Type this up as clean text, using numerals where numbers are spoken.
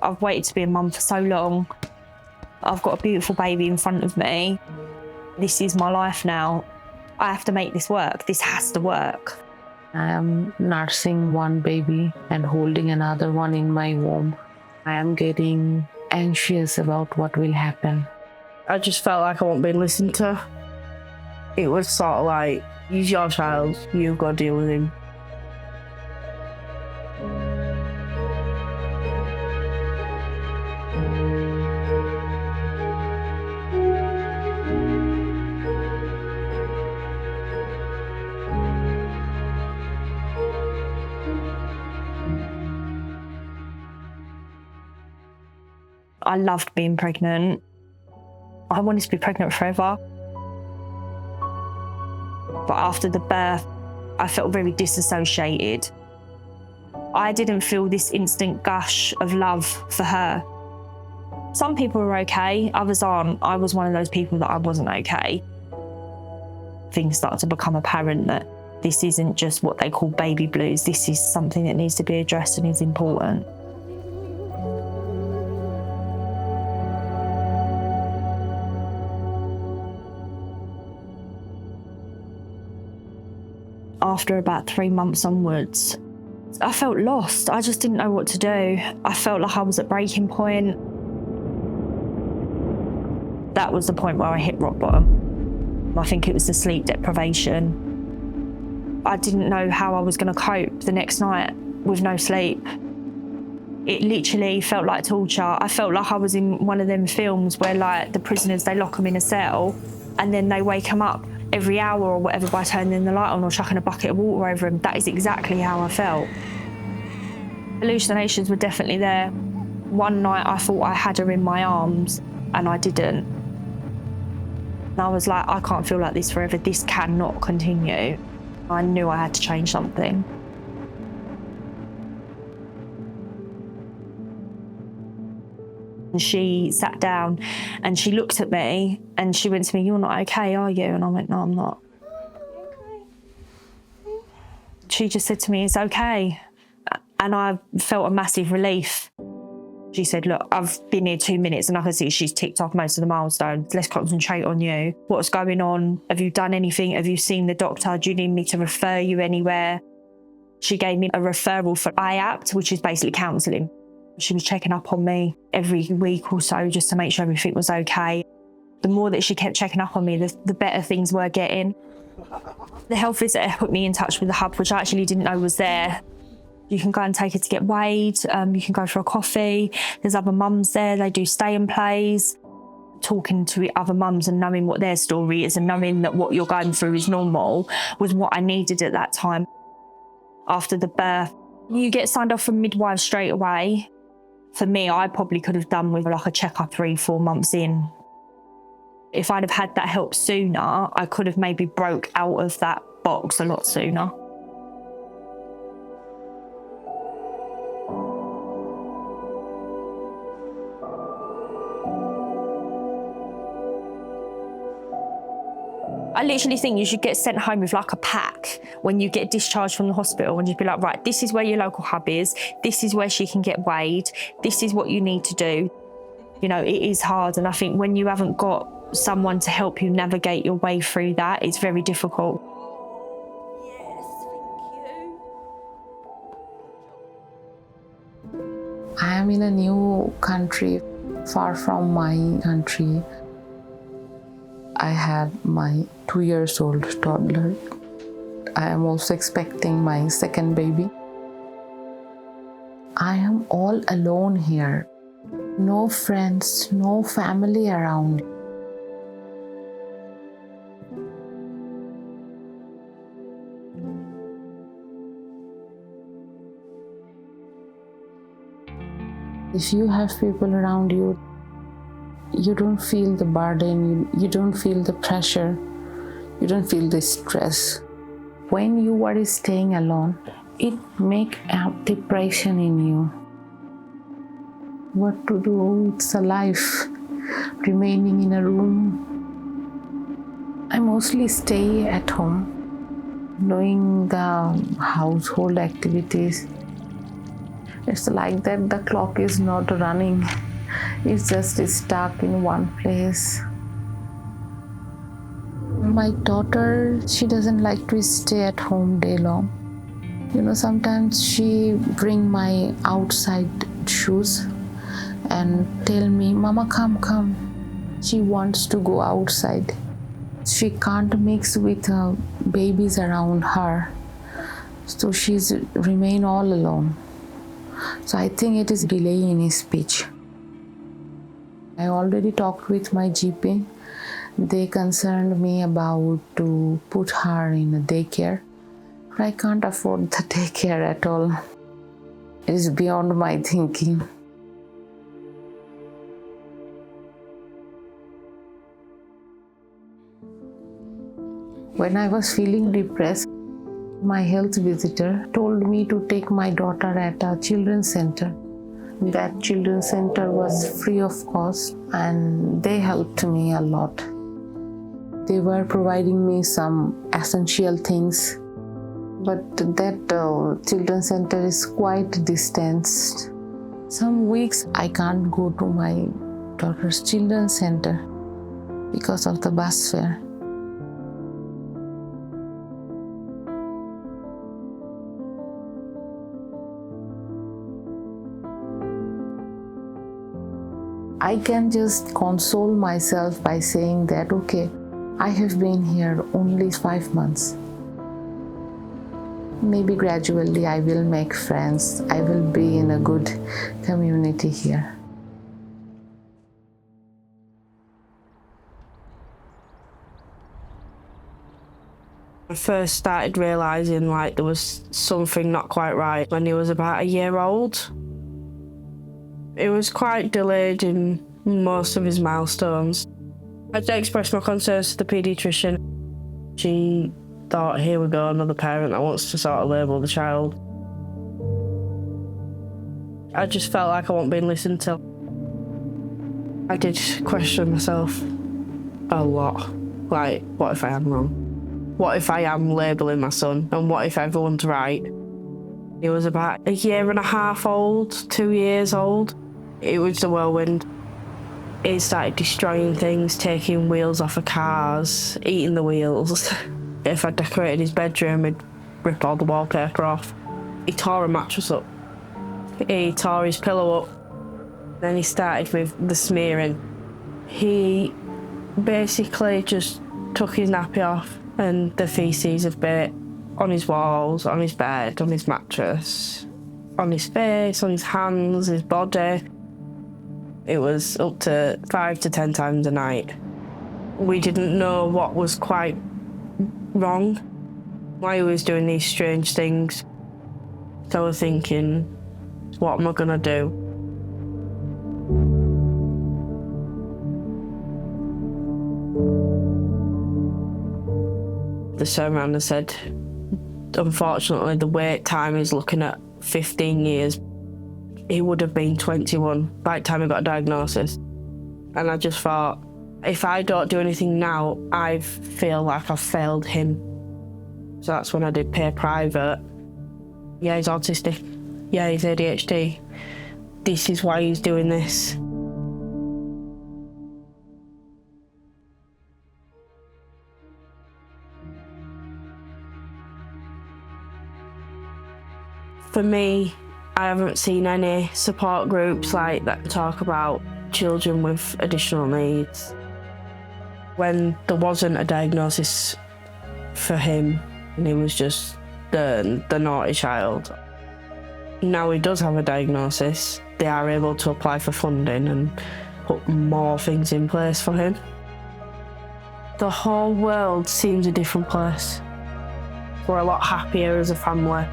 I've waited to be a mum for so long. I've got a beautiful baby in front of me. This is my life now. I have to make this work. This has to work. I am nursing one baby and holding another one in my womb. I am getting anxious about what will happen. I just felt like I wasn't being listened to. It was sort of like, he's your child, you've got to deal with him. I loved being pregnant. I wanted to be pregnant forever. But after the birth, I felt very disassociated. I didn't feel this instant gush of love for her. Some people are okay, others aren't. I was one of those people that I wasn't okay. Things started to become apparent that this isn't just what they call baby blues. This is something that needs to be addressed and is important. After about 3 months onwards, I felt lost. I just didn't know what to do. I felt like I was at breaking point. That was the point where I hit rock bottom. I think it was the sleep deprivation. I didn't know how I was going to cope the next night with no sleep. It literally felt like torture. I felt like I was in one of them films where like the prisoners, they lock them in a cell and then they wake them up every hour or whatever by turning the light on or chucking a bucket of water over him. That is exactly how I felt. Hallucinations were definitely there. One night I thought I had her in my arms and I didn't. And I was like, I can't feel like this forever. This cannot continue. I knew I had to change something. She sat down and she looked at me and she went to me, "You're not okay, are you?" And I went, "No, I'm not." She just said to me, "It's okay." And I felt a massive relief. She said, "Look, I've been here 2 minutes and I can see she's ticked off most of the milestones. Let's concentrate on you. What's going on? Have you done anything? Have you seen the doctor? Do you need me to refer you anywhere?" She gave me a referral for IAPT, which is basically counselling. She was checking up on me every week or so just to make sure everything was okay. The more that she kept checking up on me, the better things were getting. The health visitor put me in touch with the hub, which I actually didn't know was there. You can go and take her to get weighed. You can go for a coffee. There's other mums there. They do stay and plays. Talking to other mums and knowing what their story is and knowing that what you're going through is normal was what I needed at that time. After the birth, you get signed off from midwives straight away. For me, I probably could have done with like a checkup 3-4 months in. If I'd have had that help sooner, I could have maybe broke out of that box a lot sooner. I literally think you should get sent home with like a pack when you get discharged from the hospital and just be like, right, this is where your local hub is. This is where she can get weighed. This is what you need to do. You know, it is hard. And I think when you haven't got someone to help you navigate your way through that, it's very difficult. Yes, thank you. I am in a new country, far from my country. I had my 2-year-old toddler. I am also expecting my second baby. I am all alone here. No friends, no family around. If you have people around you, you don't feel the burden, you don't feel the pressure, you don't feel the stress. When you are staying alone, it makes a depression in you. What to do? It's a life, remaining in a room. I mostly stay at home, doing the household activities. It's like that the clock is not running. It's just stuck in one place. My daughter, she doesn't like to stay at home day long. Sometimes she bring my outside shoes and tell me, Mama, come. She wants to go outside. She can't mix with babies around her. So she's remain all alone. So I think it is delay in speech. I already talked with my GP. They concerned me about to put her in a daycare. But I can't afford the daycare at all. It is beyond my thinking. When I was feeling depressed, my health visitor told me to take my daughter at a children's center. That children's center was free of cost and they helped me a lot. They were providing me some essential things, but that children's center is quite distanced. Some weeks I can't go to my daughter's children's center because of the bus fare. I can just console myself by saying that, okay, I have been here only 5 months. Maybe gradually I will make friends. I will be in a good community here. I first started realising there was something not quite right when he was about a year old. It was quite delayed in most of his milestones. I did express my concerns to the paediatrician. She thought, here we go, another parent that wants to sort of label the child. I just felt like I wasn't being listened to. I did question myself a lot. What if I am wrong? What if I am labelling my son? And what if everyone's right? He was about a year and a half old, 2 years old. It was the whirlwind. He started destroying things, taking wheels off of cars, eating the wheels. If I decorated his bedroom, he'd rip all the wallpaper off. He tore a mattress up. He tore his pillow up. Then he started with the smearing. He basically just took his nappy off and the faeces of bit on his walls, on his bed, on his mattress, on his face, on his hands, his body. It was up to 5 to 10 times a night. We didn't know what was quite wrong, why he was doing these strange things. So I was thinking, what am I gonna do? They turned around and said, unfortunately, the wait time is looking at 15 years. He would have been 21 by the time he got a diagnosis. And I just thought, if I don't do anything now, I feel like I've failed him. So that's when I did pay private. Yeah, he's autistic. Yeah, he's ADHD. This is why he's doing this. For me, I haven't seen any support groups that talk about children with additional needs. When there wasn't a diagnosis for him, and he was just the naughty child. Now he does have a diagnosis, they are able to apply for funding and put more things in place for him. The whole world seems a different place. We're a lot happier as a family.